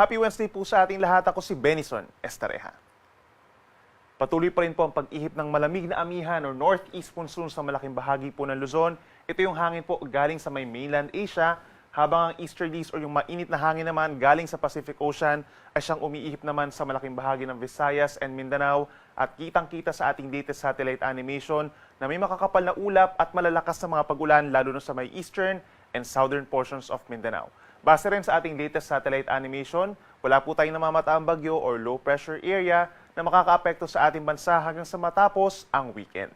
Happy Wednesday po sa ating lahat. Ako si Benison Estareja. Patuloy pa rin po ang pag-ihip ng malamig na amihan o northeast monsoon sa malaking bahagi po ng Luzon. Ito yung hangin po galing sa may mainland Asia, habang ang easterlies o yung mainit na hangin naman galing sa Pacific Ocean ay siyang umiihip naman sa malaking bahagi ng Visayas and Mindanao. At kitang-kita sa ating latest satellite animation na may makakapal na ulap at malalakas na mga pag-ulan lalo na sa may eastern and southern portions of Mindanao. Base rin sa ating latest satellite animation, wala po tayong namamataang bagyo or low pressure area na makakaapekto sa ating bansa hanggang sa matapos ang weekend.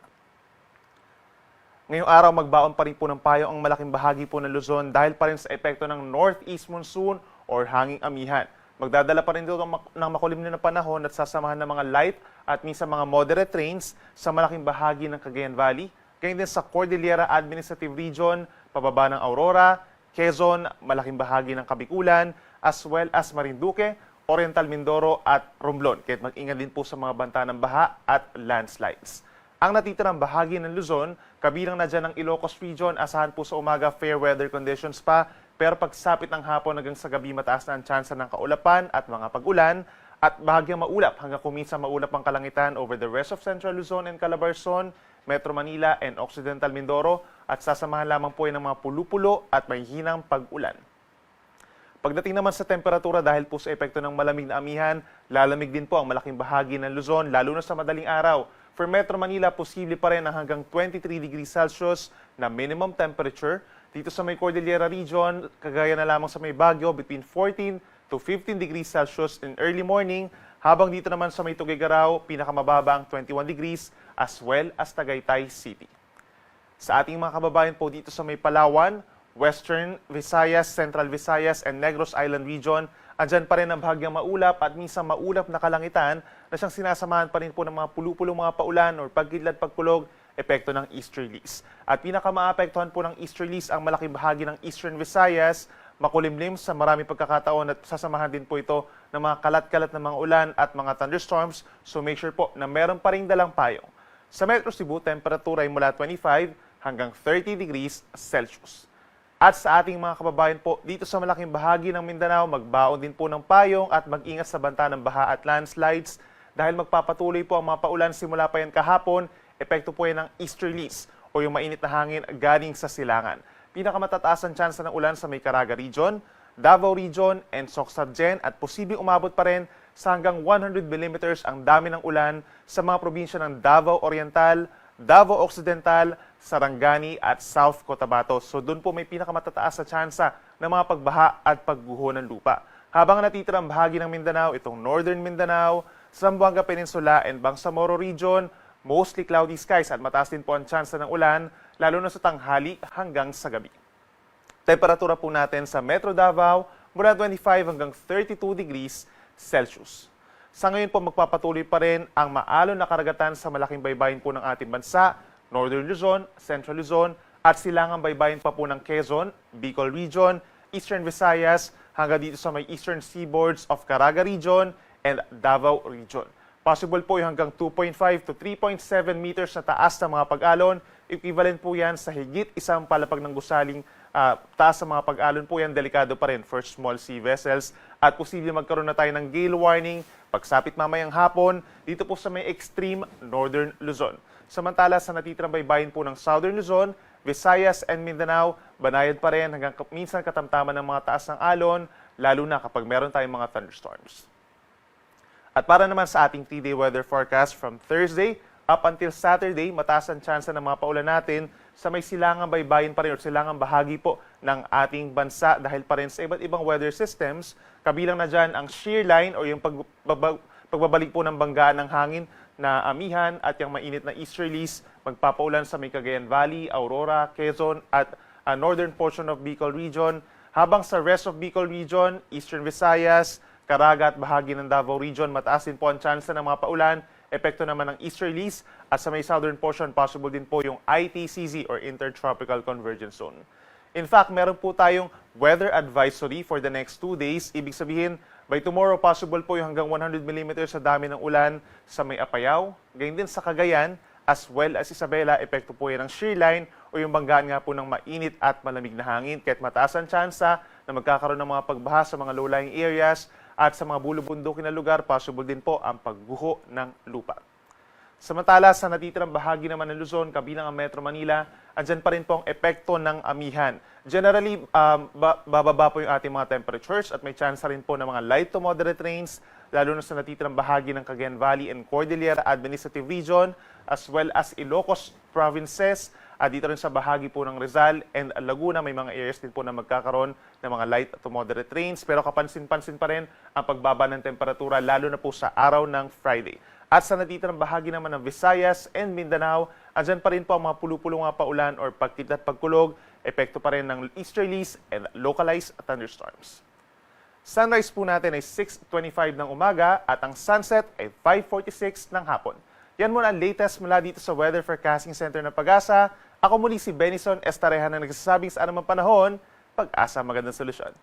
Ngayong araw, magbaon pa rin po ng payo ang malaking bahagi po ng Luzon dahil pa rin sa epekto ng northeast monsoon or hanging amihan. Magdadala pa rin dito ng makulimlim na panahon at sasamahan ng mga light at minsan mga moderate rains sa malaking bahagi ng Cagayan Valley, ganyan din sa Cordillera Administrative Region, pababa ng Aurora, Quezon, malaking bahagi ng Kabikulan, as well as Marinduque, Oriental Mindoro at Romblon. Kaya't mag-ingat din po sa mga banta ng baha at landslides. Ang natitirang bahagi ng Luzon, kabilang na dyan ng Ilocos Region, asahan po sa umaga fair weather conditions pa, pero pagsapit ng hapon hanggang sa gabi mataas na ang tsansa ng kaulapan at mga pag-ulan, at bahagyang maulap hanggang kuminsan maulap ang kalangitan over the rest of Central Luzon and Calabarzon, Metro Manila and Occidental Mindoro, at sasamahan lamang po yan ng mga pulupulo at may hinang pag-ulan. Pagdating naman sa temperatura, dahil po sa epekto ng malamig na amihan, lalamig din po ang malaking bahagi ng Luzon, lalo na sa madaling araw. For Metro Manila, posible pa rin ang hanggang 23 degrees Celsius na minimum temperature. Dito sa may Cordillera Region, kagaya na lamang sa may Baguio, between 14 to 15 degrees Celsius in early morning, habang dito naman sa may Tuguegarao, pinakamababa ang 21 degrees, as well as Tagaytay City. Sa ating mga kababayan po dito sa may Palawan, Western Visayas, Central Visayas, and Negros Island Region, andyan pa rin ang bahagyang maulap at minsan maulap na kalangitan na siyang sinasamahan pa rin po ng mga pulupulong mga paulan or pagkidlat pagkulog, epekto ng easterlies. At pinakamaapektuhan po ng easterlies ang malaking bahagi ng Eastern Visayas, makulimlim sa marami pagkakataon at sasamahan din po ito ng mga kalat-kalat na mga ulan at mga thunderstorms, so make sure po na meron pa rin dalang payong. Sa Metro Cebu, temperatura ay mula 25 hanggang 30 degrees Celsius. At sa ating mga kababayan po, dito sa malaking bahagi ng Mindanao, magbaon din po ng payong at mag-ingat sa banta ng baha at landslides dahil magpapatuloy po ang mga paulan simula pa yan kahapon, epekto po yan ng easterlies o yung mainit na hangin galing sa silangan. Pinakamatataas ang tsansa ng ulan sa may Caraga Region, Davao Region, and Soxargen at posibleng umabot pa rin sa hanggang 100 mm ang dami ng ulan sa mga probinsya ng Davao Oriental, Davao Occidental, Sarangani at South Cotabato. So doon po may pinakamataas na tsansa ng mga pagbaha at pagguho ng lupa. Habang natitirang bahagi ng Mindanao, itong Northern Mindanao, Zamboanga Peninsula and Bangsamoro Region, mostly cloudy skies at mataas din po ang tsansa ng ulan, lalo na sa tanghali hanggang sa gabi. Temperatura po natin sa Metro Davao, mula 25 hanggang 32 degrees Celsius. Sa ngayon po magpapatuloy pa rin ang maalon na karagatan sa malaking baybayin po ng ating bansa, Northern Luzon, Central Luzon, at silangang baybayin pa po ng Quezon, Bicol Region, Eastern Visayas, hanggang dito sa may eastern seaboards of Caraga Region and Davao Region. Possible po yung hanggang 2.5 to 3.7 meters na taas ng mga pag-alon. Equivalent po yan sa higit isang palapag ng gusaling taas sa mga pag-alon po yan. Delikado pa rin for small sea vessels. At posible magkaroon na tayo ng gale warning pagsapit mamayang hapon dito po sa may extreme Northern Luzon. Samantala sa natitirang baybayin po ng Southern Luzon, Visayas and Mindanao, banayad pa rin hanggang minsan katamtaman ng mga taas ng alon, lalo na kapag meron tayong mga thunderstorms. At para naman sa ating 3-day weather forecast from Thursday up until Saturday, mataas ang tsansa ng mga paulan natin sa may silangang baybayin pa rin o silangang bahagi po ng ating bansa dahil pa rin sa iba't ibang weather systems. Kabilang na dyan ang shear line o yung pagbabalik po ng banggaan ng hangin na amihan at yung mainit na easterlies magpapaulan sa may Cagayan Valley, Aurora, Quezon at northern portion of Bicol Region. Habang sa rest of Bicol Region, Eastern Visayas, Caraga at bahagi ng Davao Region, mataas din po ang tsansa ng mga paulan, epekto naman ng easterlies at sa may southern portion, possible din po yung ITCZ or Intertropical Convergence Zone. In fact, meron po tayong weather advisory for the next 2 days. Ibig sabihin, by tomorrow, possible po yung hanggang 100 mm sa dami ng ulan sa may Apayao, gayon din sa Cagayan, as well as Isabela, epekto po yan ng shear line o yung banggaan nga po ng mainit at malamig na hangin. Kahit mataas ang tsansa na magkakaroon ng mga pagbaha sa mga low-lying areas At sa mga bulubundukin na lugar, possible din po ang pagguho ng lupa. Samantala, sa natitirang bahagi naman ng Luzon, kabilang ang Metro Manila, andyan pa rin po ang epekto ng amihan. Generally, bababa po yung ating mga temperatures at may chance rin po ng mga light to moderate rains, lalo na sa natitirang bahagi ng Cagayan Valley and Cordillera Administrative Region, as well as Ilocos provinces. At dito rin sa bahagi po ng Rizal and Laguna, may mga areas din po na magkakaroon ng mga light to moderate rains. Pero kapansin-pansin pa rin ang pagbaba ng temperatura, lalo na po sa araw ng Friday. At sa natitirang bahagi naman ng Visayas and Mindanao, andyan pa rin po ang mga pulupulong mga paulan or pagkit at pagkulog, epekto pa rin ng easterlies and localized thunderstorms. Sunrise po natin ay 6:25 ng umaga at ang sunset ay 5:46 ng hapon. Yan muna ang latest mula dito sa Weather Forecasting Center ng Pag-asa. Ako muli si Benison Estarehan na nagsasabing sa anumang panahon, Pag-asa magandang solusyon.